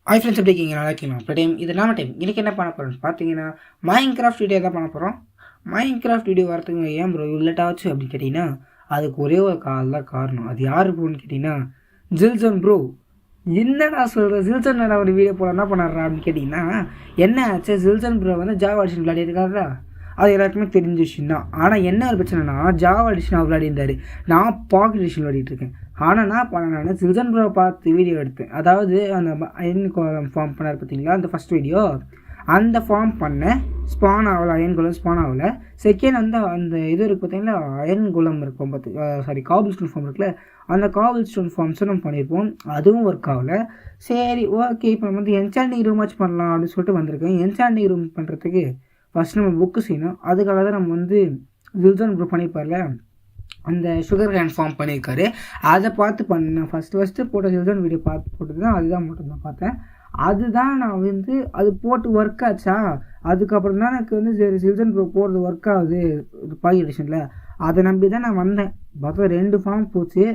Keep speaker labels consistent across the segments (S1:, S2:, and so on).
S1: Hi friends, எப்படி இருக்கீங்க? நல்லா இருக்கீங்களா? இப்போ டைம் இது நம்ம டைம் இன்றைக்கி என்ன பண்ண போகிறோம்னு பார்த்தீங்கன்னா மைன்கிராஃப்ட் வீடியோ தான் பண்ண போகிறோம். மைன்கிராஃப்ட் வீடியோ வரதுக்கு ஏன் ப்ரோ இவ்வளோ லேட் ஆச்சு அப்படின்னு கேட்டிங்கன்னா, அதுக்கு ஒரே ஒரு தான் காரணம். அது யார் ப்ரோன்னு கேட்டிங்கன்னா, ஜில்சன் ப்ரோ. என்னடா சொல்கிறேன், ஜில்சன் ஒரு வீடியோ போட என்ன பண்ணாரா அப்படின்னு கேட்டிங்கன்னா, என்ன ஆச்சு, ஜில்சன் ப்ரோ வந்து ஜாவா எடிஷன் விளையாடிருக்காரா? அது எல்லாருக்குமே தெரிஞ்ச விஷயம் தான். ஆனால் என்ன ஒரு பிரச்சனைனா, ஜாவா எடிஷன் அவர் விளையாடிருந்தார், நான் பாக்கெட் எடிஷன் விளையாடிட்டு இருக்கேன். ஆனால் நான் பண்ணேன், ஜில்சன் ப்ரோ பார்த்து வீடியோ எடுத்தேன். அதாவது அந்த அயன் ஃபார்ம் பண்ணார் பார்த்தீங்களா, அந்த ஃபஸ்ட் வீடியோ அந்த ஃபார்ம் பண்ணேன். ஸ்பான் ஆகலை, அயன் குலம் ஸ்பான் ஆகலை. செகண்ட் வந்து அந்த இது இருக்குது பார்த்தீங்களா, அயன் குலம் இருக்கும் காபிள் ஸ்டோன் ஃபார்ம் இருக்குல்ல, அந்த காபிள் ஸ்டோன் ஃபார்ம்ஸும் நம்ம பண்ணியிருப்போம். அதுவும் ஒர்க் ஆகலை. சரி, ஓகே, இப்போ நம்ம வந்து என்சாண்டிங் ரூம் ஆச்சு பண்ணலாம் அப்படின்னு சொல்லிட்டு வந்திருக்கேன். என்சாண்டிங் ரூம் பண்ணுறதுக்கு ஃபஸ்ட் நம்ம புக்கு செய்யணும். அதுக்காக தான் நம்ம வந்து ஜில்சன் ப்ரோ பண்ணியிருப்பார்ல, அந்த சுகர் கேன் ஃபார்ம் பண்ணியிருக்காரு. அதை பார்த்து பண்ணேன். ஃபஸ்ட்டு போட்ட ஜில்சன் வீடியோ பார்த்து போட்டது தான், அதுதான் மட்டும் தான் பார்த்தேன். அதுதான் நான் வந்து அது போட்டு ஒர்க் ஆச்சா, அதுக்கப்புறம் தான் எனக்கு வந்து சரி ஜில்சன் ப்ரோ போடுறது ஒர்க் ஆகுது பாக்கெட் எடிஷனில், அதை நம்பி தான் நான் வந்தேன். பார்த்தா 2 ஃபார்ம் போச்சு.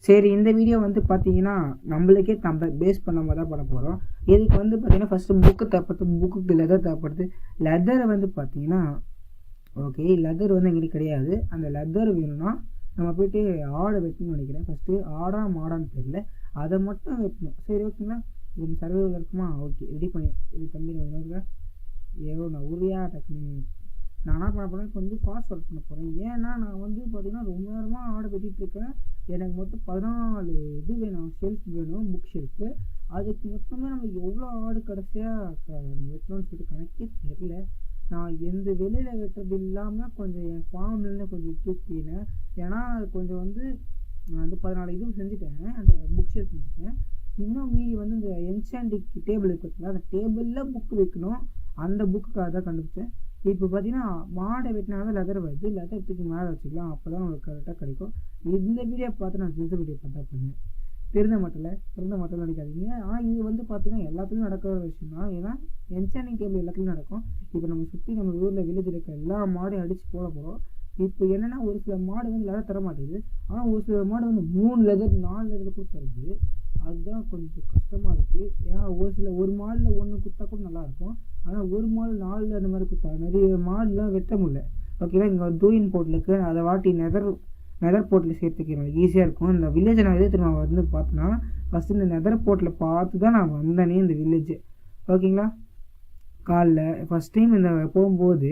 S1: சரி, இந்த வீடியோ வந்து பார்த்தீங்கன்னா நம்மளுக்கே பேஸ் பண்ண மாதிரி தான் பண்ண போகிறோம். இதுக்கு வந்து பார்த்தீங்கன்னா ஃபஸ்ட்டு புக்கு தேவைப்படுது, புக்குக்கு லெதர் தேவைப்படுது. லெதரை வந்து பார்த்தீங்கன்னா ஓகே, லெதர் வந்து எங்களுக்கு கிடையாது. அந்த லெதர் வேணும்னா நம்ம போய்ட்டு ஆடை வெட்டணும்னு நினைக்கிறேன். ஃபஸ்ட்டு ஆடா மாடான்னு தெரியல, அதை மட்டும் வெட்டணும். சரி, ஓகேங்களா? இது சர்வைவல் இருக்குமா? ஓகே, ரெடி பண்ணி இது தம்பி நான் நான் உரியா டக்குன்னு நான் என்ன பண்ண போகிறேன், இப்போ வந்து ஃபாஸ்ட் ஒர்க் பண்ண போகிறேன். ஏன்னா நான் வந்து பார்த்தீங்கன்னா ரொம்ப நேரமாக ஆடை வெட்டிகிட்டு இருக்கேன். எனக்கு மொத்தம் 14 இது வேணும், ஷெல்ஃப் வேணும், புக் ஷெல்ஃபு. அதுக்கு மொத்தமே நம்ம எவ்வளோ ஆடு கடைசியாக வெட்டணும்னு சொல்லிட்டு கணக்கே தெரில. நான் எந்த வெளியில் வெட்டுறது இல்லாமல் கொஞ்சம் என் ஃபார்ம்லேருந்து கொஞ்சம் தூக்கினேன். ஏன்னா அது கொஞ்சம் வந்து நான் வந்து 14 இது செஞ்சுட்டேன், அந்த புக் ஷெல்ஃப் செஞ்சுட்டேன். இன்னும் மீதி வந்து இந்த என்சாண்டிக் டேபிள் இருக்குதுங்களா, அந்த டேபிளில் புக்கு வைக்கணும். அந்த புக்குக்காக தான் கண்டுபிடிச்சேன். இப்போ பார்த்தீங்கன்னா மாடை வெட்டினாலும் லெதர் வருது, லெதர் தூக்கி மேலே வச்சுக்கலாம், அப்போ தான் உங்களுக்கு கரெக்டாக கிடைக்கும். இந்த வீடியோ பார்த்து நான் ஜில்சன் வீடியோ பார்த்தா பண்ணேன். பிறந்த மட்டும் நினைக்காதீங்க. ஆனால் இது வந்து பார்த்தீங்கன்னா எல்லாத்துலேயும் நடக்கிற விஷயம் தான். ஏன்னா என்சாண்டிங் டேபிள் எல்லாத்துலேயும் நடக்கும். இப்போ நம்ம சுற்றி நம்ம ஊரில் வில்லேஜ் இருக்க எல்லா மாடையும் அடித்து போட போகிறோம். இப்போ என்னென்னா ஒரு சில மாடு வந்து லெதர் தர மாட்டேங்குது, ஆனால் ஒரு சில மாடு வந்து 3 லெதர் 4 லெதர் கூட தருது. அதுதான் கொஞ்சம் கஷ்டமாக இருக்குது. ஏன்னா ஒரு மாடில் 1 குத்தா கூட நல்லாயிருக்கும், ஆனால் ஒரு மாடு 4 அந்த மாதிரி குத்தா நிறைய மாடுலாம் வெட்ட முடியல. ஓகேவா? இங்கே ஒரு டூயின் போர்ட்டில் இருக்குது, அதை வாட்டி நெதர் போர்ட்டில் சேர்த்துக்கிறேன், ஈஸியாக இருக்கும். இந்த வில்லேஜை நான் எது நான் வந்து பார்த்தோன்னா ஃபஸ்ட்டு இந்த நெதர் போர்ட்டில் பார்த்து தான் நான் வந்தேனே இந்த வில்லேஜ். ஓகேங்களா? காலைல ஃபஸ்ட் டைம் இந்த போகும்போது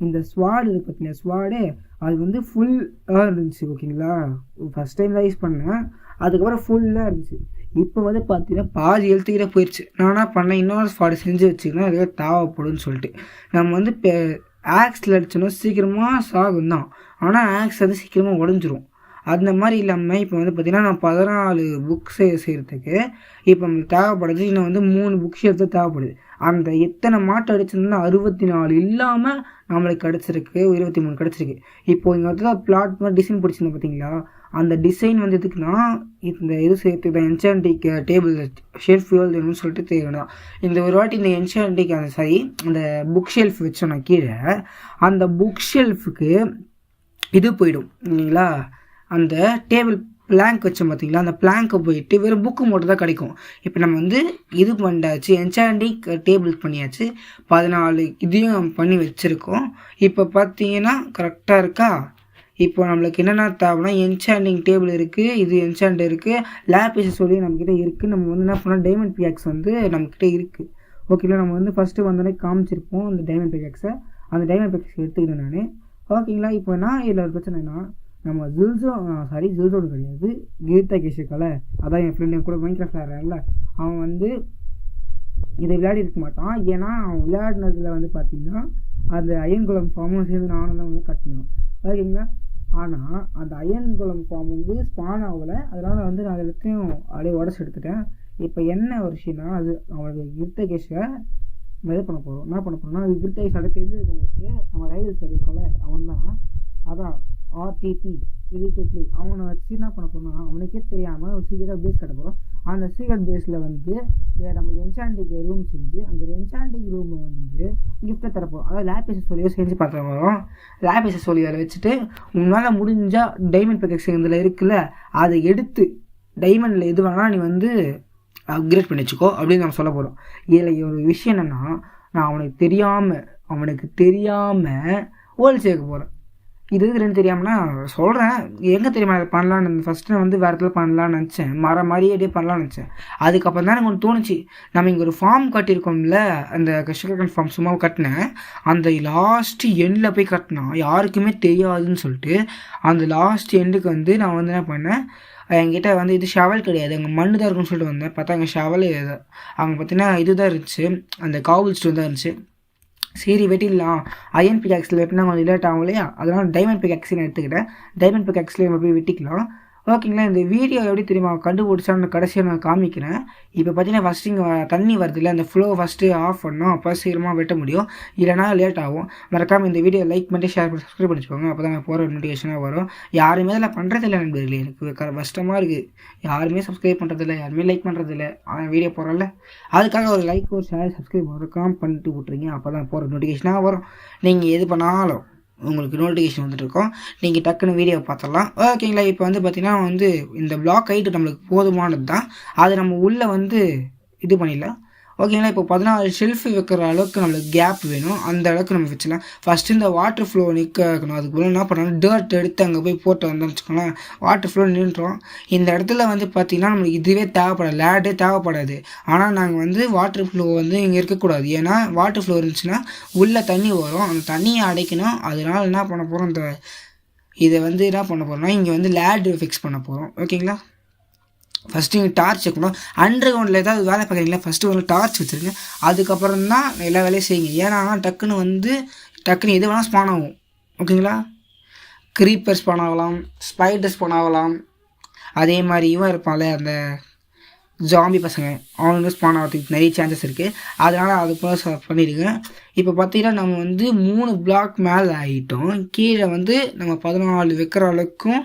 S1: இந்த ஸ்வாடு இருக்குது பார்த்தீங்களா, ஸ்வாடு அது வந்து ஃபுல்லாக இருந்துச்சு. ஓகேங்களா? ஃபஸ்ட் டைம் தான் யூஸ் பண்ணேன், அதுக்கப்புறம் ஃபுல்லாக இருந்துச்சு. இப்போ வந்து பார்த்தீங்கன்னா பாதி எழுத்துக்கிட்டே போயிடுச்சு. நான் என்ன பண்ணேன், இன்னொரு ஸ்பாட் செஞ்சு வச்சுக்கணும், அதுவே தேவைப்படுன்னு சொல்லிட்டு நம்ம வந்து இப்போ ஆக்ஸில் அடிச்சோன்னா சீக்கிரமாக சாகும் தான், ஆனால் ஆக்ஸ் வந்து சீக்கிரமாக உடஞ்சிரும். அந்த மாதிரி இல்லாமல் இப்போ வந்து பார்த்திங்கன்னா நான் 14 புக்ஸ் செய்கிறதுக்கு இப்போ நம்மளுக்கு தேவைப்படுது. இன்னும் வந்து 3 புக்ஸ் எடுத்து தேவைப்படுது. அந்த எத்தனை மாட்டை அடிச்சிருந்தா 64 இல்லாமல் நம்மளுக்கு கிடச்சிருக்கு, 23 கிடச்சிருக்கு. இப்போது இங்கே வந்து பிளாட் மாதிரி டிசைன் பிடிச்சிருந்தேன் பார்த்தீங்களா, அந்த டிசைன் வந்து எதுக்குன்னா இந்த இது சேர்த்து தான் என்சாண்டிக் டேபிள் ஷெல்ஃப் வேணும்னு சொல்லிட்டு தேவைதான். இந்த ஒரு வாட்டி இந்த என்சாண்டிக் அந்த புக் ஷெல்ஃப் வச்சோன்னா கீழே அந்த புக் ஷெல்ஃபுக்கு இது போயிடும் இல்லைங்களா, அந்த டேபிள் பிளாங்க் வச்சோம் பார்த்தீங்களா, அந்த பிளாங்க்கை போயிட்டு வெறும் புக்கு மட்டும் தான் கிடைக்கும். இப்போ நம்ம வந்து இது பண்ணாச்சு, என்சாண்டிக் டேபிள் பண்ணியாச்சு, 14 இதையும் பண்ணி வச்சுருக்கோம். இப்போ பார்த்தீங்கன்னா கரெக்டாக இருக்கா? இப்போ நம்மளுக்கு என்னென்ன தேவைன்னா என்சாண்டிங் டேபிள் இருக்குது, இது என்சாண்ட் இருக்குது, லேபிஸ் சொல்லி நம்மக்கிட்ட இருக்குது. நம்ம வந்து என்ன பண்ணால் டைமண்ட் பிகாக்ஸ் வந்து நம்மக்கிட்ட இருக்குது. ஓகேங்களா? நம்ம வந்து ஃபஸ்ட்டு வந்தோடனே காமிச்சிருப்போம் அந்த டைமண்ட் பிகாக்ஸை. அந்த டைமண்ட் பிகாக்ஸ் எடுத்துக்கிட்டேன் நான். ஓகேங்களா? இப்போ நான் இதில் ஒரு பிரச்சனைனா, நம்ம ஜில்சோன் கிடையாது, கீதா கேஷுக்கால, அதான் என் ஃப்ரெண்டு என் கூட மைன்கிராஃப்ட் விளையாடுறான்ல, அவன் வந்து இதை விளையாடி இருக்க மாட்டான். ஏன்னா அவன் விளையாடினதில் வந்து பார்த்திங்கன்னா அந்த அயன் குலம் ஃபார்மும் சேர்ந்து நானும் தான் வந்து கட்டணும். ஓகேங்களா? ஆனால் அந்த அயன் குலம் ஃபார்ம் வந்து ஸ்பான் ஆகலை, அதனால் வந்து நான் எல்லாத்தையும் அப்படியே உடச்சி எடுத்துட்டேன். இப்போ என்ன ஒரு விஷயம்னா, அது அவனுக்கு கீதா கேஷை இது பண்ண போகிறோம். என்ன பண்ண போகிறோம்னா, அது கீதா கேஷ் அதை தெரிஞ்சதுக்கு உங்களுக்கு நம்ம ரைவல் சொல்லியிருக்கோம்ல, அவன் தான் அதான் ஆர்டிபி ரெடி டு ப்ளே. அவனை வச்சு என்ன பண்ண போகிறோம்னா, அவனுக்கே தெரியாமல் ஒரு சீக்கிரம் பேஸ் கட்ட போகிறோம். அந்த சீக்ரெட் பேஸில் வந்து நம்ம என்சாண்டிக் ரூம் செஞ்சு அந்த என்சாண்டிக் ரூமை வந்து கிஃப்ட்டை தரப்போம். அதாவது லேபிஸ் சொல்லியோ செஞ்சு பார்த்துட்டு வரோம். லேபிஸ் சொல்லி அதை வச்சுட்டு உங்களால் முடிஞ்சால் டைமண்ட் பிகாக்ஸ் இதில் இருக்குல்ல, அதை எடுத்து டைமண்டில் எது வேணால் நீ வந்து அப்கிரேட் பண்ணி வச்சுக்கோ அப்படின்னு நம்ம சொல்ல போகிறோம். இதில் ஒரு விஷயம் என்னென்னா, நான் அவனுக்கு தெரியாமல் ஓல்டு சேர்க்க போகிறேன். இது ரெண்டு தெரியாமனா சொல்கிறேன். எங்கே தெரியுமா அதை பண்ணலான்னு ஃபஸ்ட்டு நான் வந்து வேறு இடத்துல பண்ணலான்னு நினச்சேன். மாதிரியே அப்படியே பண்ணலான்னு நினச்சேன். அதுக்கப்புறம் தான் எனக்கு ஒன்று தோணுச்சு, நம்ம இங்கே ஒரு ஃபார்ம் கட்டியிருக்கோம்ல, அந்த சுகர் ஃபார்ம் சும்மா கட்டினேன். அந்த லாஸ்ட்டு எண்டில் போய் கட்டினா யாருக்குமே தெரியாதுன்னு சொல்லிட்டு அந்த லாஸ்ட் எண்டுக்கு வந்து நான் வந்து என்ன பண்ணேன், என்கிட்ட வந்து இது ஷவல் கிடையாது, அங்கே மண்ணு தான் இருக்குன்னு சொல்லிட்டு வந்தேன். பார்த்தா அங்கே ஷவல் அங்கே பார்த்தீங்கன்னா இது தான் இருந்துச்சு, அந்த காவல் ஸ்டோன் தான் இருந்துச்சு. சரி வெட்டிடலாம், அயன் பிகாக்ஸில் வெட்டினா கொஞ்சம் லேட் ஆகும் இல்லையா, அதனால் டைமண்ட் பிகாக்ஸில் எடுத்துக்கிட்டேன். டைமண்ட் பிகாக்ஸில் நம்ம போய் வெட்டிக்கலாம். ஓகேங்களா, இந்த வீடியோ எப்படி தெரியுமா கண்டுபிடிச்சான்னு கடைசியாக நான் காமிக்கிறேன். இப்போ பார்த்தீங்கன்னா ஃபஸ்ட்டு இங்கே தண்ணி வருது இல்லை, அந்த ஃப்ளோ ஃபஸ்ட்டு ஆஃப் பண்ணோம், அப்போ சீக்கிரமாக வெட்ட முடியும், இல்லைனா லேட் ஆகும். மறக்காமல் இந்த வீடியோ லைக் பண்ணி ஷேர் பண்ணி சப்ஸ்கிரைப் பண்ணிச்சுக்கோங்க, அப்போ தான் நான் போகிற நோட்டிஃபிகேஷனாக வரும். யாருமே அதில் பண்ணுறதில்ல நண்பர்களே, எனக்கு கஷ்டமாக இருக்குது. யாருமே சப்ஸ்கிரைப் பண்ணுறதில்ல, யாருமே லைக் பண்ணுறதில்ல. வீடியோ போகிறோம்ல, அதுக்காக ஒரு லைக் ஒரு ஷேர் சப்ஸ்கிரைப் மறக்காமல் பண்ணிட்டு விட்ருங்க, அப்போ தான் போகிற நோட்டிஃபிகேஷனாக வரும். நீங்கள் எது பண்ணாலும் உங்களுக்கு நோட்டிஃபிகேஷன் வந்துட்டுருக்கோம், நீங்கள் டக்குன்னு வீடியோ பார்த்துடலாம். ஓகேங்களா, இப்போ வந்து பார்த்திங்கன்னா வந்து இந்த பிளாக் ஹைட்டு நம்மளுக்கு போதுமானது தான், அது நம்ம உள்ளே வந்து இது பண்ணிடலாம். ஓகேங்களா, இப்போ 14 ஷெல்ஃபு வைக்கிற அளவுக்கு நம்மளுக்கு கேப் வேணும், அந்த அளவுக்கு நம்ம வச்சுக்கலாம். ஃபஸ்ட்டு இந்த வாட்டர் ஃப்ளோ நிற்க வைக்கணும். அதுக்கு என்ன பண்ணணும், டர்ட் எடுத்து அங்கே போய் போட்டு வந்தோம்னு வச்சுக்கோங்களேன், வாட்டர் ஃப்ளோ நின்றுடும். இந்த இடத்துல வந்து பார்த்திங்கன்னா நம்மளுக்கு இதுவே தேவைப்படாது, லேடே தேவைப்படாது. ஆனால் நாங்கள் வந்து வாட்டர் ஃப்ளோ வந்து இங்கே இருக்கக்கூடாது, ஏன்னா வாட்டர் ஃப்ளோ இருந்துச்சுன்னா உள்ளே தண்ணி வரும், அந்த தண்ணியை அடைக்கணும். அதனால் என்ன பண்ண போகிறோம், இதை வந்து என்ன பண்ண போகிறோம்னா இங்கே வந்து லேடு ஃபிக்ஸ் பண்ண போகிறோம். ஓகேங்களா, ஃபஸ்ட்டு நீங்கள் டார்ச் வைக்கணும். அண்டர் கிரவுண்டில் ஏதாவது வேலை பார்க்குறீங்களா, ஃபஸ்ட்டு ஒரு டார்ச் வச்சுருங்க, அதுக்கப்புறம் தான் எல்லா வேலையும் செய்யுங்க. ஏன்னா டக்குன்னு எது வேணால் ஸ்பான் ஆகும். ஓகேங்களா, க்ரீப்பர் ஸ்பான் ஆகலாம், ஸ்பைடர் ஸ்பான் ஆகலாம், அதே மாதிரி இவன் இருப்பான்ல அந்த ஜாம்பி பசங்க, அவனுக்கு ஸ்பான் ஆகிறதுக்கு நிறைய சான்சஸ் இருக்குது. அதனால் அது போல் பண்ணிவிடுங்க. இப்போ பார்த்தீங்கன்னா நம்ம வந்து 3 பிளாக் மேலே ஆகிட்டோம். கீழே வந்து நம்ம 14 வைக்கிற அளவுக்கும்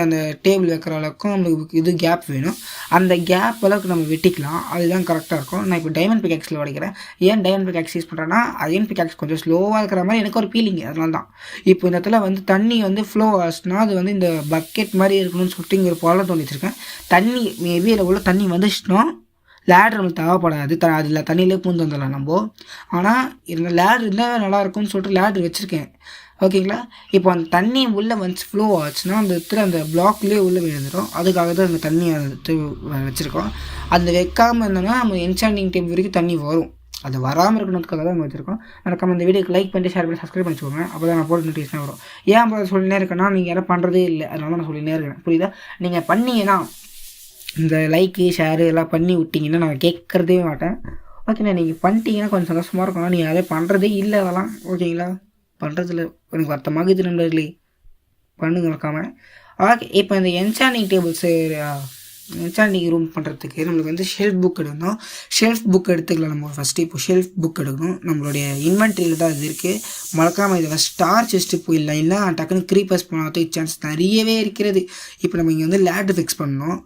S1: அந்த டேபிள் வைக்கிற அளவுக்கும் நம்மளுக்கு இது கேப் வேணும். அந்த கேப் அளவுக்கு நம்ம வெட்டிக்கலாம், அதுதான் கரெக்டாக இருக்கும். நான் இப்போ டைமண்ட் பிகாக்ஸில் உடைக்கிறேன். ஏன் டைமண்ட் பிகாக்ஸ் யூஸ் பண்ணுறேன்னா, அயன் பிகாக்ஸ் கொஞ்சம் ஸ்லோவாக இருக்கிற மாதிரி எனக்கு ஒரு ஃபீலிங், அதனால தான். இப்போ இந்த இடத்துல வந்து தண்ணி வந்து ஃப்ளோ ஆச்சுன்னா அது வந்து இந்த பக்கெட் மாதிரி இருக்கணும்னு சொல்லிட்டு இங்கே ஒரு பாலம் தோண்டி வச்சுருக்கேன். தண்ணி மேபி அதில் உள்ள தண்ணி வந்துச்சுன்னா லேடர் நம்மளுக்கு தேவைப்படாது, அதில் தண்ணியிலே பூந்து வந்துடலாம் நம்ம. ஆனால் இந்த லேடர் இருந்தால் நல்லாயிருக்கும்னு சொல்லிட்டு லேடர் வச்சுருக்கேன். ஓகேங்களா, இப்போ அந்த தண்ணி உள்ளே வந்து ஃப்ளோ ஆச்சுன்னா அந்த இடத்துல அந்த பிளாக்லேயே உள்ளே விழுந்துடும். அதுக்காக தான் அந்த தண்ணியை வச்சுருக்கோம். அந்த வைக்காமல் இருந்தோம்னா நம்ம என்சாண்டிங் டேபிள் வரைக்கும் தண்ணி வரும், அது வராமல் இருக்கணுன்றதுக்காக தான் நம்ம வச்சுருக்கோம். மறக்காம இந்த வீடியோக்கு லைக் பண்ணி ஷேர் பண்ணி சப்ஸ்கிரைப் பண்ணிச்சுக்கோங்க, அப்போ தான் நான் போட்டு நோட்டிஃபிகேஷன் வரும். ஏன் அப்போ சொல்லினே இருக்கேன்னா, நீங்கள் யாரும் பண்ணுறதே இல்லை, அதனால நான் சொல்லினே இருக்கேன். புரியுதா, நீங்கள் பண்ணீங்கன்னா இந்த லைக்கு ஷேரு எல்லாம் பண்ணி விட்டிங்கன்னா நான் கேட்குறதே மாட்டேன். ஓகேண்ணா, நீங்கள் பண்ணிட்டீங்கன்னா கொஞ்சம் சந்தோஷமாக இருக்கணும். நீங்கள் யாரே பண்ணுறதே இல்லை அதெல்லாம். ஓகேங்களா, பண்ணுறதுல எனக்கு வருத்தமாகுது நண்பர்களே, பண்ணுங்க மறக்காமல். ஓகே, இப்போ இந்த என்சாண்டிங் டேபிள்ஸு என்சாண்டிங் ரூம் பண்ணுறதுக்கு நம்மளுக்கு வந்து ஷெல்ஃப் புக் எடுக்கணும். ஷெல்ஃப் புக் எடுத்துக்கலாம் நம்ம ஃபஸ்ட்டு. இப்போ ஷெல்ஃப் புக் எடுக்கணும், நம்மளுடைய இன்வென்ட்ரியில் தான் இது இருக்குது. மறக்காமல் இதை ஃபஸ்ட் டார்ச் வச்சுட்டு போயிடலாம், இல்லை டக்குன்னு க்ரீப்பர்ஸ் போனதுக்கு சான்ஸ் நிறையவே இருக்கிறது. இப்போ நம்ம இங்கே வந்து லேட்டு ஃபிக்ஸ் பண்ணணும்.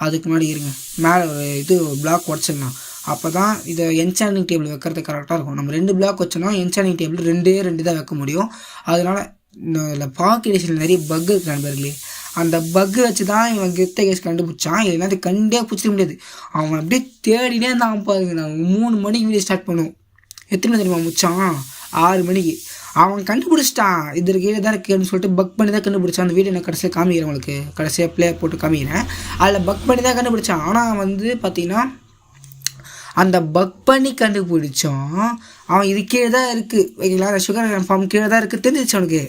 S1: அதுக்கு முன்னாடி இருங்க, மேலே ஒரு இது பிளாக் உடச்சிடலாம், அப்போ தான் இதை என்சாண்டிங் டேபிள் வைக்கிறது கரெக்டாக இருக்கும். நம்ம 2 பிளாக் வச்சோன்னா என்சாண்டிங் டேபிள் 2 தான் வைக்க முடியும். அதனால் இந்த பாக் எடிஷனில் நிறைய பக் இருக்குது நண்பர்களே. அந்த பக்கு வச்சு தான் இவன் கெத்த கேஸ் கண்டுபிடிச்சான், இல்லைன்னா அது கண்டே பிடிச்சிட முடியாது. அவன் அப்படியே தேடினே இருந்தான் பாருங்க. நான் 3 மணிக்கு வீடியோ ஸ்டார்ட் பண்ணுவோம். எத்தனை மணி தெரியுமா முடிச்சான், 6 மணிக்கு. அவன் கண்டுபிடிச்சிட்டான், இதற்கு கீழே தான் இருக்குன்னு சொல்லிட்டு பக் பண்ணி தான் கண்டுபிடிச்சான். அந்த வீடியோ நான் கடைசியாக காமிக்கிறேன் உங்களுக்கு, கடைசியாக ப்ளே போட்டு காமிக்கிறேன். அதில் பக் பண்ணி தான் கண்டுபிடிச்சான். ஆனால் வந்து பார்த்தீங்கன்னா அந்த பக் பண்ணி கண்டுபிடிச்சோம் அவன் இது கீழே தான் இருக்குது. ஓகேங்களா, சுகர் ஃபார்ம் கீழே தான் இருக்குது தெரிஞ்சிச்சு அவனுக்கு.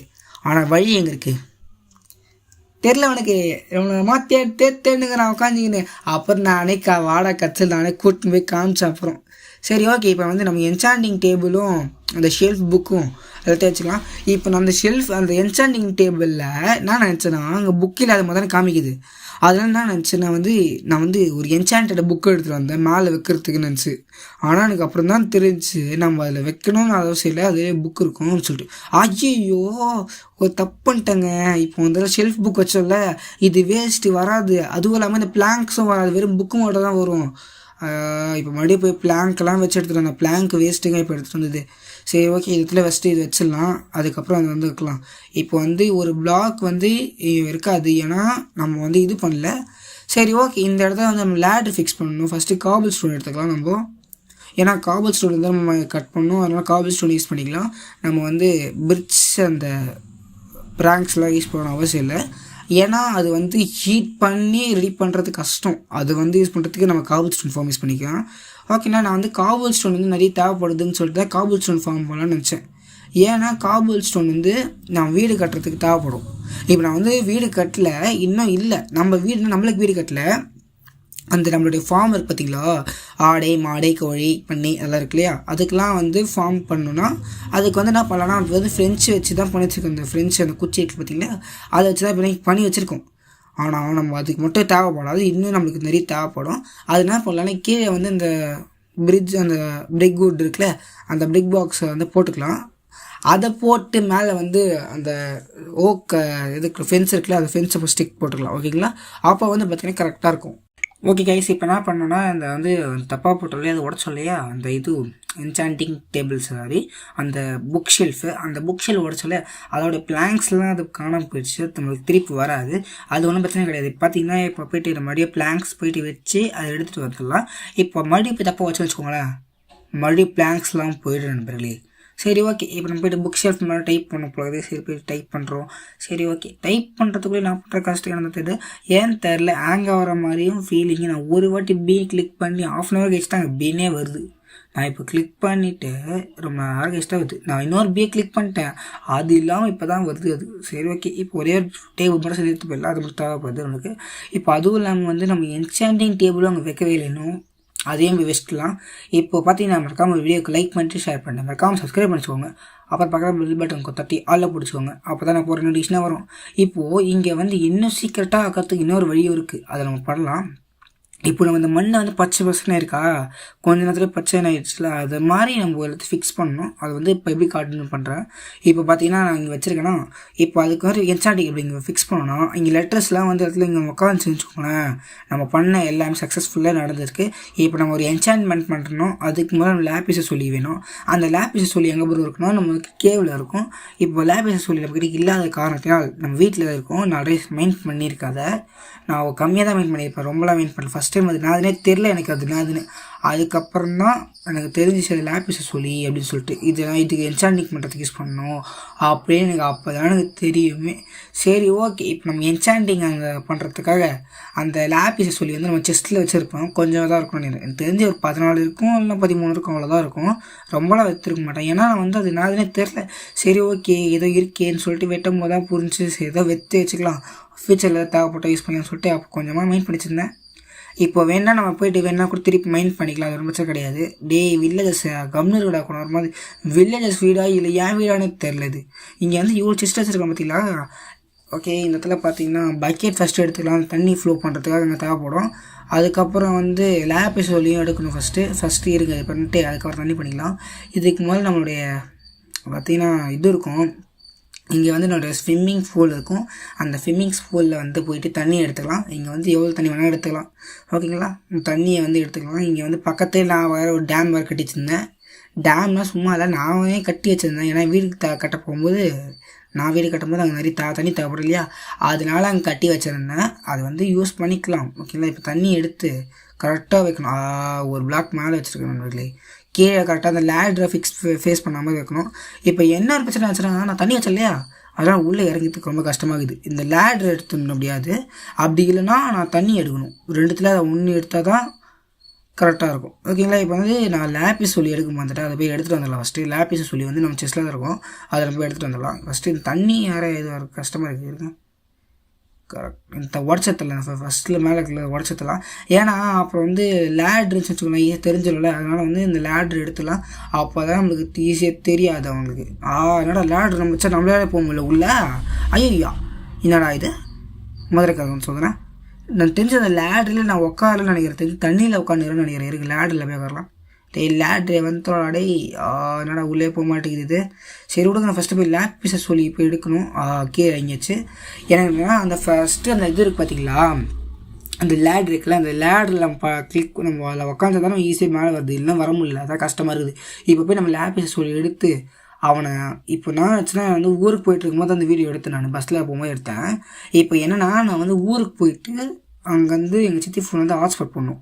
S1: ஆனால் வழி எங்கே இருக்குது தெரில அவனுக்கு. எவ்வளோமா தேடுங்க நான் உட்காந்துக்கின்னு. அப்புறம் நானே வாடகை கச்சல் நானே கூட்டின்னு போய் காமிச்சேன். அப்புறம் சரி ஓகே, இப்போ வந்து நம்ம என்சாண்டிங் டேபிளும் அந்த ஷெல்ஃப் புக்கும் எல்லாத்தையும் வச்சுக்கலாம். இப்போ நான் அந்த என்சாண்டிங் டேபிளில் நான் நினச்சேன்னா அங்கே புக்கில் அது முதல்ல காமிக்குது. அதனால நான் நினச்சேன், நான் வந்து ஒரு என்சாண்டட் புக்கு எடுத்துகிட்டு வந்தேன் மேலே வைக்கிறதுக்கு நினச்சி. ஆனால் எனக்கு அப்புறம் தான் தெரிஞ்சு நம்ம அதில் வைக்கணும்னு அவசியம் இல்லை, அதே புக் இருக்கும்னு சொல்லிட்டு. ஐயோ ஒரு தப்பு பண்ணிட்டேங்க. இப்போ வந்து ஷெல்ஃப் புக் வச்சோம்ல, இது வேஸ்ட்டு வராது. அதுவும் இல்லாமல் இந்த பிளாங்க்ஸும் வராது, வெறும் புக்கு மட்டும் தான் வரும். இப்போ மறுபடியும் போய் பிளாங்க்லாம் வச்சு எடுத்துகிட்டு வந்தேன். பிளாங்க் வேஸ்ட்டுங்க இப்போ எடுத்துகிட்டு வந்தது. சரி ஓகே, இதில் ஃபஸ்ட்டு இது வச்சிடலாம், அதுக்கப்புறம் அது வந்து வைக்கலாம். இப்போ வந்து ஒரு பிளாக் வந்து இருக்காது, ஏன்னா நம்ம வந்து இது பண்ணல. சரி ஓகே, இந்த இடத்துல வந்து நம்ம லேட்ரு ஃபிக்ஸ் பண்ணணும். ஃபஸ்ட்டு காபிள் ஸ்டோன் எடுத்துக்கலாம் நம்ம. ஏன்னா காபிள் ஸ்டோன் தான் நம்ம கட் பண்ணணும், அதனால் காபிள் ஸ்டோன் யூஸ் பண்ணிக்கலாம். நம்ம வந்து பிரிட்ஜ் அந்த ப்ராங்க்ஸ்லாம் யூஸ் பண்ண அவசியம் இல்லை. ஏன்னா அது வந்து ஹீட் பண்ணி ரெடி பண்ணுறது கஷ்டம். அது வந்து யூஸ் பண்ணுறதுக்கு நம்ம காபிள் ஸ்டோன் ஃபார்ம் யூஸ் பண்ணிக்கலாம். ஓகேண்ணா, நான் வந்து காபிள் ஸ்டோன் வந்து நிறைய தேவைப்படுதுன்னு சொல்லிட்டு தான் காபிள் ஸ்டோன் ஃபார்ம் பண்ணலான்னு நினச்சேன். ஏன்னா காபிள் ஸ்டோன் வந்து நான் வீடு கட்டுறதுக்கு தேவைப்படும். இப்போ நான் வந்து வீடு கட்டல, இன்னும் இல்லை, நம்மளுக்கு வீடு கட்டல. அந்த நம்மளுடைய ஃபார்ம் இருக்குது பார்த்தீங்களா, ஆடை மாடை கோழி பண்ணி அதெல்லாம் இருக்கு இல்லையா, அதுக்கெலாம் வந்து ஃபார்ம் பண்ணணுன்னா அதுக்கு வந்து என்ன பண்ணலாம்னா அது வந்து ஃப்ரெஞ்சு வச்சு தான் பண்ணி வச்சுருக்கோம். அந்த ஃப்ரெஞ்சு அந்த குச்சி இருக்குது பார்த்தீங்களா, அதை வச்சு தான் பண்ணி வச்சுருக்கோம். ஆனால் நம்ம அதுக்கு மட்டும் தேவைப்படாது, இன்னும் நம்மளுக்கு நிறைய தேவைப்படும். அது என்ன பண்ணலாம்னா கீழே வந்து இந்த பிரிட்ஜ் அந்த பிரிக் வுட் இருக்குல்ல, அந்த பிரிக் பாக்ஸை வந்து போட்டுக்கலாம். அதை போட்டு மேலே வந்து அந்த இதுக்கு ஃபென்ஸ் இருக்குல்ல, அந்த ஃபென்ஸை ஸ்டிக் போட்டுக்கலாம். ஓகேங்களா, அப்போ வந்து பார்த்திங்கன்னா கரெக்டாக இருக்கும். ஓகே கைஸ், இப்போ என்ன பண்ணோன்னா அந்த வந்து தப்பாக போட்டோம்லையே அதை உடச்சோம் இல்லையா, அந்த இது என்சாண்டிங் டேபிள் சாரி அந்த புக் ஷெல்ஃபு, அந்த புக் ஷெல்ஃப் உடச்சோல்ல அதோடய பிளாங்க்ஸ்லாம் அது காணாமல் போயிடுச்சு. நம்மளுக்கு திருப்பி வராது, அது ஒன்றும் பிரச்சனை கிடையாது. பார்த்தீங்கன்னா இப்போ போய்ட்டு மறுபடியும் பிளாங்க்ஸ் போய்ட்டு வச்சு அதை எடுத்துகிட்டு வந்துடலாம். இப்போ மறுபடியும் இப்போ தப்பாக வச்சுக்கோங்களேன், மறுபடியும் பிளாங்க்ஸ்லாம் போய்ட்டு நண்பர்களே. சரி ஓகே, இப்போ நம்ம போய்ட்டு புக் ஷெல்ஃப் மேலே டைப் பண்ண போகுது. சரி போய்ட்டு டைப் பண்ணுறோம். சரி ஓகே, டைப் பண்ணுறதுக்குள்ளே நான் பண்ணுற கஷ்டம் என்ன தெரியுது, ஏன் தெரில ஹேங் ஆகிற மாதிரியும் ஃபீலிங்கு. நான் ஒரு வாட்டி பி கிளிக் பண்ணி ½ hour கழிச்சு தான் பீனே வருது. நான் இப்போ கிளிக் பண்ணிவிட்டு ரொம்ப நேரம் கழிச்சு தான் வருது. நான் இன்னொரு பிஏ கிளிக் பண்ணிட்டேன், அது இல்லாமல் இப்போ தான் வருது அது. சரி ஓகே, இப்போ ஒரே ஒரு டேபிள் மட்டும் சேர்த்து போயிடலாம், அது மட்டும் தேவைப்படுது நமக்கு. இப்போ அதுவும் இல்லாமல் வந்து நம்ம என்சாண்டிங் டேபிளும் அங்கே வைக்கவே இல்லை இன்னும், அதையும் போய் வச்சுக்கலாம். இப்போ பார்த்தீங்கன்னா மறக்காமல் வீடியோக்கு லைக் பண்ணிட்டு ஷேர் பண்ணுங்கள், மறக்காமல் சப்ஸ்கிரைப் பண்ணிச்சுக்கோங்க. அப்புறம் பக்கத்தில் பெல் பட்டன் தட்டி ஆளில் பிடிச்சிக்கோங்க, அப்போ தான் நான் போகிற நோட்டிஃபிகேஷனாக வரும். இப்போது இங்கே வந்து இன்னும் சீக்கிரட்டாக ஆக்கிறதுக்கு இன்னொரு வழியும் இருக்குது, அதை நம்ம பண்ணலாம். இப்போ நம்ம இந்த மண்ணை வந்து பச்சை பசங்க இருக்கா, கொஞ்ச நேரத்தில் பச்சை ஆகிடுச்சுல, அது மாதிரி நம்ம எல்லாத்தையும் ஃபிக்ஸ் பண்ணணும். அது வந்து இப்போ எப்படி கார்டூன் பண்ணுறேன். இப்போ பார்த்தீங்கன்னா நான் இங்கே வச்சுருக்கேன்னா, இப்போ அதுக்கு வந்து என்சாண்டிங் இப்படி இங்கே ஃபிக்ஸ் பண்ணணும். இங்கே லெட்டர்ஸ்லாம் வந்து இடத்துல இங்கே உட்காந்து வச்சுக்கோங்களேன், நம்ம பண்ண எல்லாமே சக்ஸஸ்ஃபுல்லாக நடந்திருக்கு. இப்போ நம்ம ஒரு என்சான்மெண்ட் பண்ணுறோம், அதுக்கு முதல்ல நம்ம லேபிஸை சொல்லி வேணும். அந்த லேபிஸை சொல்லி எங்கே போய் இருக்கணும், நம்மளுக்கு கேவில் இருக்கும். இப்போ லேபிஸை சொல்லி நம்ம கிட்ட இல்லாத காரணத்தினால் நம்ம வீட்டில் இருக்கும். நான் நிறைய மெயின் பண்ணியிருக்காத, நான் கம்மியாக தான் மெயின் பண்ணியிருப்பேன், ரொம்பலாம் மெயின் பண்ணல. ஃபஸ்ட் டைம் அது நாதுனே தெரில எனக்கு, அது நாதுன்னு. அதுக்கப்புறம் தான் எனக்கு தெரிஞ்சிச்சு அது லேபிஸை சொல்லி அப்படின்னு சொல்லிட்டு, இதுக்கு என்சாண்டிங் பண்ணுறதுக்கு யூஸ் பண்ணணும் அப்படின்னு எனக்கு அப்போ தான் எனக்கு தெரியுமே. சரி ஓகே, இப்போ நம்ம என்சாண்டிங் அங்கே பண்ணுறதுக்காக அந்த லேபிஸை சொல்லி வந்து நம்ம செஸ்ட்டில் வச்சுருப்போம். கொஞ்சம் தான் இருக்கும், எனக்கு தெரிஞ்சு ஒரு 14 இருக்கும் இல்லை 13 இருக்கும், அவ்வளோதான் இருக்கும். ரொம்பலாம் வச்சுருக்க மாட்டேன், ஏன்னா வந்து அது நாதுனே தெரில. சரி ஓகே, ஏதோ இருக்கேன்னு சொல்லிட்டு வெட்டும் போது தான் புரிஞ்சு, சரி ஏதோ வெற்றி வச்சுக்கலாம், ஃபியூச்சரில் தேவைப்பட்ட யூஸ் பண்ணலாம்னு சொல்லிட்டு அப்போ கொஞ்சமாக மைண்ட் பண்ணிச்சிருந்தேன். இப்போ வேணா நம்ம போய்ட்டு வேணா கூட திருப்பி மைண்ட் பண்ணிக்கலாம், அது ரொம்ப பிரச்சனை கிடையாது. வில்லேஜஸ் கம்னு இருக்கா கூட ஒரு மாதிரி வில்லேஜஸ் வீடா இல்லை ஏன் வீடானே தெரில. இது இங்கே வந்து இவ்வளோ செஸ்ட் வச்சுருக்கோம் பார்த்தீங்களா. ஓகே, இந்த இடத்துல பார்த்தீங்கன்னா பக்கெட் ஃபஸ்ட்டு எடுத்துக்கலாம், தண்ணி ஃப்ளோ பண்ணுறதுக்காக அங்கே தேவைப்படும். அதுக்கப்புறம் வந்து லேபிஸ் சொல்லியும் எடுக்கணும். ஃபஸ்ட்டு இருங்க இது பண்ணிட்டு அதுக்கப்புறம் தண்ணி பண்ணிக்கலாம். இதுக்கு முதல்ல நம்மளுடைய பார்த்திங்கன்னா இது இருக்கும், இங்கே வந்து என்னோடய ஸ்விம்மிங் பூல் இருக்கும். அந்த ஸ்விம்மிங் பூலில் வந்து போயிட்டு தண்ணி எடுத்துக்கலாம். இங்கே வந்து எவ்வளோ தண்ணி வேணால் எடுத்துக்கலாம். ஓகேங்களா, தண்ணியை வந்து எடுத்துக்கலாம். இங்கே வந்து பக்கத்தில் நான் வேறு ஒரு டேம் வேறு கட்டி வச்சுருந்தேன். டேம்னால் சும்மா இல்லை, நானே கட்டி வச்சுருந்தேன். ஏன்னா வீடு கட்ட போகும்போது, நான் வீடு கட்டும்போது அங்கே நிறைய தண்ணி தேவைப்படும் இல்லையா, அதனால அங்கே கட்டி வச்சுருந்தேன். அது வந்து யூஸ் பண்ணிக்கலாம். ஓகேங்களா, இப்போ தண்ணி எடுத்து கரெக்டாக வைக்கணும். ஒரு பிளாக் மேலே வச்சுருக்கேன் நண்பர்களே, கீழே கரெக்டாக அந்த லேடரை ஃபேஸ் பண்ணாமல் வைக்கணும். இப்போ என்ன ஒரு பிரச்சனை ஆச்சுன்னா, நான் தண்ணி வச்சேன் இல்லையா, அதெல்லாம் உள்ளே இறங்கிறதுக்கு ரொம்ப கஷ்டமாகுது. இந்த லேடர் எடுத்துட முடியாது, அப்படி இல்லைன்னா நான் தண்ணி எடுக்கணும். ரெண்டுத்தில் அதை ஒன்று எடுத்தால் தான் கரெக்டாக இருக்கும். ஓகேங்களா, இப்போ வந்து நான் லேபிஸ் சொல்லி எடுக்க மாட்டேன், அதை போய் எடுத்துகிட்டு வந்துடலாம். ஃபஸ்ட்டு லேபிஸ் சொல்லி வந்து நம்ம செஸ்ட்டில் தான் இருக்கும், அதில் போய் எடுத்துகிட்டு வந்துடலாம். ஃபஸ்ட்டு இந்த தண்ணி யாரே இது கஷ்டமாக இருக்குது கரெக்ட். இந்த உடச்சத்தில் ஃபஸ்ட்டில் மேலே இருக்கிற உடச்சத்தலாம், ஏன்னா அப்புறம் வந்து லேட்ரு இருந்துச்சு வச்சுக்கோங்களேன், ஈஸியாக தெரிஞ்சிடல. அதனால் வந்து இந்த லேட்ரு எடுத்துலாம், அப்போ தான் நம்மளுக்கு ஈஸியாக தெரியாது அவங்களுக்கு. என்னடா லேட்ரு நம்ம வச்சா நம்மளாலே போக முடியல உள்ள, ஐயா என்னடா இது மதுரைக்காரன்னு சொல்கிறேன். நான் தெரிஞ்ச அந்த லேட்ரில் நான் உட்காரலன்னு நினைக்கிறேன், தெரிஞ்சு தண்ணியில் உட்காந்துக்கிறேன்னு நினைக்கிறேன். இருக்குது லேட்ரில் போய் உட்காரலாம். லேட்ரு வந்து என்னடா உள்ளே போக மாட்டேங்குது. சரி விடுங்க, நான் ஃபஸ்ட்டு போய் லேபிஸை சொல்லி போய் எடுக்கணும். கீழே இறங்கிச்சு. எனக்கு அந்த ஃபஸ்ட்டு அந்த இது இருக்குது பார்த்தீங்களா, அந்த லேட்ரு இருக்குல்ல, அந்த லேட்ரில் நம்ம நம்ம அதில் உட்காந்து தானே ஈஸியாக மேலே வருது, இல்லைன்னா வர முடியல, அதான் கஷ்டமாக இருக்குது. இப்போ போய் நம்ம லேபிஸை சொல்லி எடுத்து அவனை இப்போ நான் வச்சுன்னா வந்து ஊருக்கு போயிட்டு இருக்கும்போது அந்த வீடியோ எடுத்தேன், நான் பஸ்ஸில் போகும்போது எடுத்தேன். இப்போ என்னென்னா நான் வந்து ஊருக்கு போயிட்டு அங்கேருந்து எங்கள் சித்தி ஃபோன் வந்து ஹாட்ஸ்பாட் போடணும்.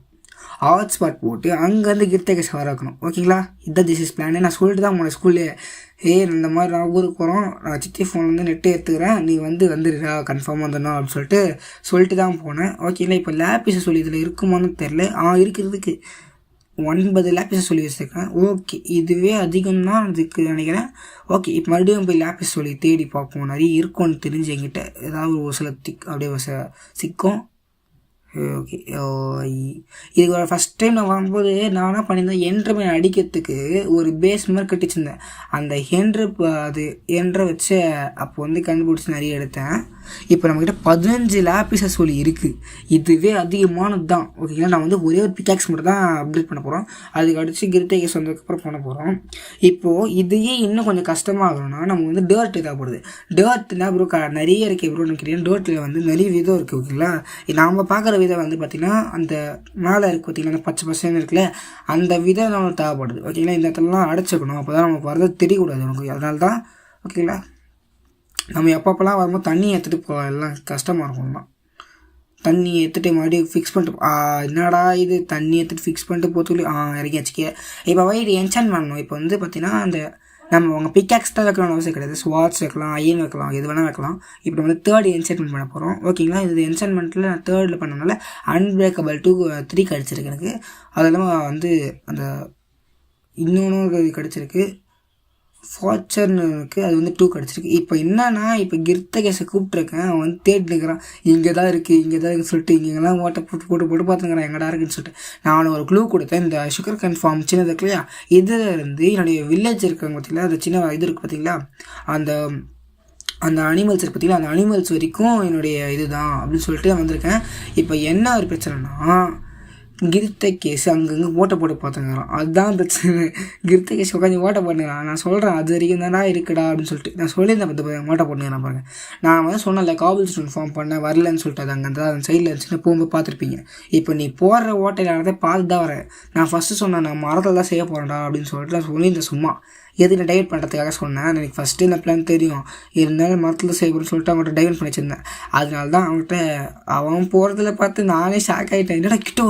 S1: ஹாட்ஸ்பாட் போட்டு அங்கேருந்து கிருத்தகேஷ் வர வைக்கணும். ஓகேங்களா, இதுதான் திஸ் இஸ் பிளான். நான் சொல்லிட்டு தான் போனேன் ஸ்கூல்லே, இந்த மாதிரி நான் ஊருக்கு போகிறோம், நான் சித்தி ஃபோன் வந்து நெட்டு எடுத்துக்கிறேன், நீ வந்துடுறா கன்ஃபார்மாக வந்துடணும் அப்படின்னு சொல்லிட்டு தான் போனேன். ஓகேங்களா, இப்போ லேபிஸை சொல்லி இதில் இருக்குமான்னு தெரில. இருக்கிறதுக்கு 9 லேபிஸை சொல்லி வச்சுருக்கேன். ஓகே, இதுவே அதிகம் தான் இதுக்கு நினைக்கிறேன். ஓகே, இப்போ மறுபடியும் போய் லேபிஸ் சொல்லி தேடி பார்ப்போம். நிறைய இருக்கும்னு தெரிஞ்சு என்கிட்ட ஏதாவது ஒரு சில அப்படியே சிக்கும். ஓகே, இதுக்கு ஒரு ஃபஸ்ட் டைம் நான் வரும்போது நான் என்ன பண்ணியிருந்தேன், என்ட்ரை அடிக்கிறதுக்கு ஒரு பேஸ் மாதிரி கட்டிச்சிருந்தேன். அந்த என்ட்ரை வச்சு அப்போ வந்து கண்டுபிடிச்சி நிறைய எடுத்தேன். இப்போ நம்மக்கிட்ட 15 லேபிஸை சொல்லி இருக்குது. இதுவே அதிகமானது தான். ஓகேங்களா, நான் வந்து ஒரே ஒரு பிக்காக்ஸ் மட்டும் தான் அப்டேட் பண்ண போகிறோம். அதுக்கு அடித்து கிருத்தகேஷ் வந்ததுக்கப்புறம் பண்ண போகிறோம். இப்போது இதையே இன்னும் கொஞ்சம் கஷ்டமாகணும்னா நம்ம வந்து டேர்ட் தேவைப்படுது. டேர்ட்னா ப்ரோ நிறைய இருக்குது ப்ரோ. கேட்டீங்கன்னா டேர்ட்டில் வந்து நிறைய விதம் இருக்குது. ஓகேங்களா, நாம் பார்க்குற விதம் வந்து பார்த்திங்கன்னா அந்த மேலே இருக்குது பார்த்திங்கன்னா அந்த பச்சை பசங்க இருக்குல்ல, அந்த விதம் நம்மளுக்கு தேவைப்படுது. ஓகேங்களா, இந்த இடத்துலலாம் அடைச்சிக்கணும், அப்போ தான் நமக்கு வரது தெரியக்கூடாது நமக்கு. அதனால தான் ஓகேங்களா, நம்ம எப்பப்போலாம் வரும்போது தண்ணி எடுத்துகிட்டு போகலாம். எல்லாம் கஷ்டமாக இருக்கும்னா தண்ணி எடுத்துகிட்டு மறுபடியும் ஃபிக்ஸ் பண்ணிட்டு என்னடா இது தண்ணி எடுத்துகிட்டு ஃபிக்ஸ் பண்ணிட்டு போத்துள்ளி இறக்கி வச்சுக்க. இப்போ இது என்சான் பண்ணணும். இப்போ வந்து பார்த்திங்கன்னா அந்த நம்ம உங்கள் பிக்காக்ஸ் தான் வைக்கணும்னு அவசியம் கிடையாது. ஸ்வாட்ச் வைக்கலாம், ஐயன் வைக்கலாம், எது வேணால் வைக்கலாம். இப்போ வந்து 3rd என்சான்மெண்ட் பண்ண போகிறோம். ஓகேங்களா, இது என்சான்மெண்ட்டில் நான் 3rd பண்ணனால அன்பிரேக்கபிள் 2 கிடச்சிருக்கு எனக்கு. அது இல்லாமல் வந்து அந்த இன்னொன்று கிடச்சிருக்கு ஃபார்ச்சர்னு இருக்குது, அது வந்து 2 கிடச்சிருக்கு. இப்போ என்னன்னா, இப்போ கிருத்தகேஷை கூப்பிட்ருக்கேன். அவன் வந்து தேடினுக்கிறான், இங்கே தான் இருக்குன்னு சொல்லிட்டு இங்கெல்லாம் ஓட்டை போட்டு பார்த்துங்கிறான் எங்கடா இருக்குன்னு சொல்லிட்டு. நான் அவனுக்கு ஒரு க்ளூ கொடுத்தேன். இந்த சுகர் கேன் ஃபார்ம் சின்னது இருக்கு இல்லையா, இதில் இருந்து என்னுடைய வில்லேஜ் இருக்காங்க பார்த்தீங்களா, அந்த சின்ன இது இருக்குது பார்த்தீங்களா, அந்த அனிமல்ஸ் இருக்குது பார்த்தீங்களா, அந்த அனிமல்ஸ் வரைக்கும் என்னுடைய இதுதான் அப்படின்னு சொல்லிட்டு வந்திருக்கேன். இப்போ என்ன ஒரு பிரச்சனைனா, கிருத்தகேஷ் அங்கங்கே ஓட்டை போட்டு பார்த்துங்கிறான். அதுதான் பிரச்சனை. கிருத்தகேஷ் உட்காந்து ஓட்டை போட்டுங்கிறான். நான் சொல்கிறேன் அது வரைக்கும் தானே இருக்குடா அப்படின்னு சொல்லிட்டு நான் சொல்லியிருந்தேன். ஓட்டை போட்டுங்கிறான் பாருங்க. நான் வந்து சொன்னேன்ல காபிள் ஸ்டோன் ஃபார்ம் பண்ண வரலன்னு சொல்லிட்டு, அது அங்கே அந்த சைடில் இருந்துச்சுன்னு போகும்போது பார்த்துருப்பீங்க. இப்போ நீ போடுற ஓட்டையில பார்த்து தான் வரேன். நான் ஃபஸ்ட்டு சொன்னேன் நான் மரத்தில் தான் செய்ய போகிறேன்டா அப்படின்னு சொல்லிட்டு நான் சொல்லியிருந்தேன். சும்மா எதுக்கு நான் டைவர்ட் பண்ணுறதுக்காக சொன்னேன். எனக்கு ஃபஸ்ட்டு இந்த பிளான் தெரியும், இருந்தாலும் மரத்தில் செய்யணும்னு சொல்லிட்டு அவங்கள்ட்ட டைவர்ட் பண்ணி வச்சுருந்தேன். அதனால தான் அவங்ககிட்ட அவன் போகிறதுல பார்த்து நானே ஷாக் ஆகிட்டேன். என்னடா கிட்ட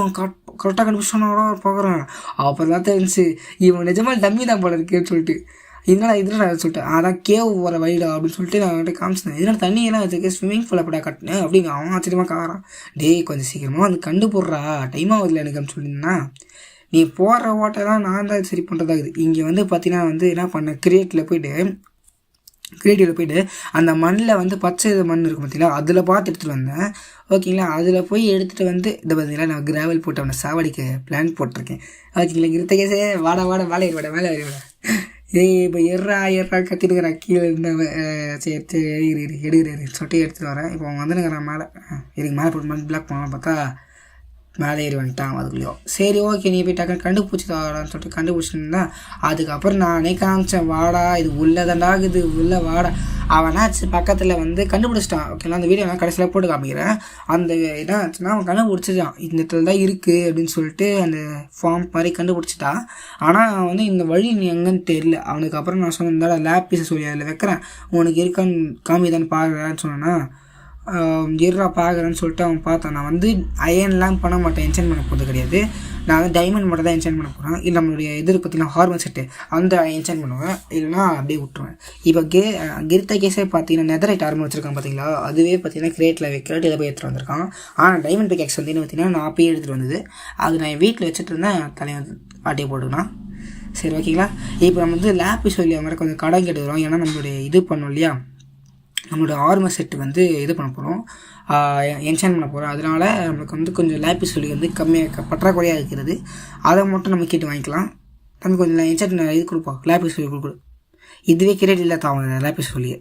S1: கரெக்டாக கண்டுபிடிச்சோன்னா போகிறேன். அப்புறம் தான் தெரிஞ்சு இவன் நிஜமாக டம்மி தான் போல இருக்கேன்னு சொல்லிட்டு, என்னடா இதில் நான் சொல்லிட்டேன். அதான் கேவ் போகிற வழிடா அப்படின்னு சொல்லிட்டு நான் அவன்கிட்ட காமிச்சிட்டேன். இதனால் தண்ணியெல்லாம் வச்சுருக்கேன், ஸ்விம்மிங் பூல் அப்படா கட்டினேன் அப்படின்னு அவன் ஆச்சரியமாக காரான். கொஞ்சம் சீக்கிரமாக வந்து கண்டுபிட்றா, டைம் ஆகுதுல எனக்கு அப்படின்னு சொல்லியிருந்தேன்னா, நீ போடுற ஓட்டெல்லாம் நான் தான் சரி பண்ணுறதாகுது. இங்கே வந்து பார்த்தீங்கன்னா வந்து என்ன பண்ணேன், கிரியேட்டிவில் போய்ட்டு அந்த மண்ணில் வந்து பச்சை மண் இருக்கும் பார்த்தீங்களா, அதில் பார்த்து எடுத்துகிட்டு வந்தேன். ஓகேங்களா, அதில் போய் எடுத்துகிட்டு வந்து இதை பார்த்தீங்களா நான் கிராவல் போட்டு அவனை சாவடிக்க பிளான் போட்டிருக்கேன். ஓகேங்களா, கிருத்தகேஷே வாடா மேலே ஏறிவிட இப்போ எறா கத்திட்டுக்கிறேன் கீழே இருந்தவன். சரி எடுக்கிறாரு சொல்லிட்டு எடுத்துகிட்டு வரேன். இப்போ அவன் வந்துனுங்கிறான் மேலே. எனக்கு மேலே போட்டு மண் பிளாக் பண்ணலாம் பார்த்தா மேலே ஏறி வந்துட்டான் அதுக்குள்ளேயும். சரி ஓகே நீ போய் டக்குன்னு கண்டுபிடிச்சிதாடான்னு சொல்லிட்டு கண்டுபிடிச்சிருந்தா, அதுக்கப்புறம் நானே காமிச்சேன், வாடா இது உள்ளதாண்டாகுது உள்ள வாடா. அவனாச்சு பக்கத்தில் வந்து கண்டுபிடிச்சிட்டான். ஓகேங்களா, அந்த வீடியோ நான் கடைசியில் போட்டு காமிக்கிறேன். அந்த என்ன ஆச்சுன்னா அவன் கண்டுபிடிச்சிட்டான், இந்த இடத்துல தான் இருக்குது அப்படின்னு சொல்லிட்டு அந்த ஃபார்ம் மாதிரி கண்டுபிடிச்சிட்டான். ஆனால் அவன் வந்து இந்த வழி நீ எங்கன்னு தெரியல. அவனுக்கு அப்புறம் நான் சொன்னேன், இந்த லேப்பீஸை சொல்லி அதில் வைக்கிறேன், உனக்கு இருக்கான்னு காமிதான்னு பார்க்குறான்னு சொன்னேன்னா, எர்ரா பார்க்குறேன்னு சொல்லிட்டு அவன் பார்த்தான். நான் வந்து அயன்லாம் பண்ண மாட்டேன், என்சைன் பண்ண போகிறது கிடையாது. நான் வந்து டைமண்ட் மட்டும் தான் என்சைன் பண்ண போகிறேன். இல்லை நம்மளுடைய இது பார்த்திங்கன்னா ஹார்மோன் செட்டு அந்த என்சைன் பண்ணுவேன், இல்லைனா அப்படியே விட்டுருவேன். இப்போ கிருத்தகேஷே பார்த்தீங்கன்னா நெதரைட் ஹார்மோன் வச்சுருக்கான் பார்த்தீங்களா, அதுவே பார்த்தீங்கன்னா கிரேட்டில் இதை போய் எடுத்துகிட்டு வந்திருக்கான். ஆனால் டைமண்ட் பிகேக்ஸ் வந்து பார்த்தீங்கன்னா நான் அப்பயே எடுத்துகிட்டு வந்தது, அது நான் என் வீட்டில் வச்சுட்டு இருந்தேன், தலையை வந்து ஆட்டியை போட்டுக்கலாம். சரி ஓகேங்களா, இப்போ நம்ம வந்து லேப்பி சொல்லி அவங்க கொஞ்சம் கடன் கெடுக்கிறோம். ஏன்னா நம்மளுடைய இது பண்ணோம் இல்லையா, நம்மளோட ஆர்மர் செட்டு வந்து இது பண்ண போகிறோம், என்சைன் பண்ண போகிறோம். அதனால் நம்மளுக்கு வந்து கொஞ்சம் லேப்பி சொல்லி வந்து கம்மியாக பற்றாக்குறையாக இருக்கிறது. அதை மட்டும் நம்ம கேட்டு வாங்கிக்கலாம். நம்ம கொஞ்சம் என்சைன் இது கொடுப்போம், லேப்பி சொல்லி கொடுக்கும். இதுவே கிரேட் இல்லை தான் லேப்பி சொல்லியே.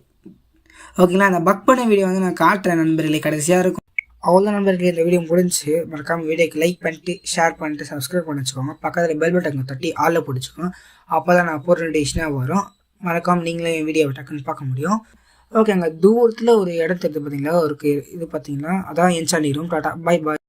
S1: ஓகேங்களா, அந்த பக் பண்ண வீடியோ வந்து நான் காட்டுறேன் நண்பர்களே, கடைசியாக இருக்கும். அவ்வளோ நண்பர்களே, இந்த வீடியோ முடிஞ்சு. மறக்காமல் வீடியோக்கு லைக் பண்ணிட்டு ஷேர் பண்ணிட்டு சப்ஸ்கிரைப் பண்ணி வச்சுக்கோங்க. பக்கத்தில் பெல் பட்டன் தட்டி ஆளில் பிடிச்சிக்கோங்க. அப்போ தான் நான் போகிற நோட்டிஃபிகேஷனாக வரும். மறக்காமல் நீங்களே வீடியோவை டக்குன்னு பார்க்க முடியும். ஓகே, அங்கே தூரத்தில் ஒரு இடத்துக்கு பார்த்தீங்களா, ஒரு இது பார்த்தீங்கன்னா அதான் என்சான் ரூம். டாட்டா, பாய்.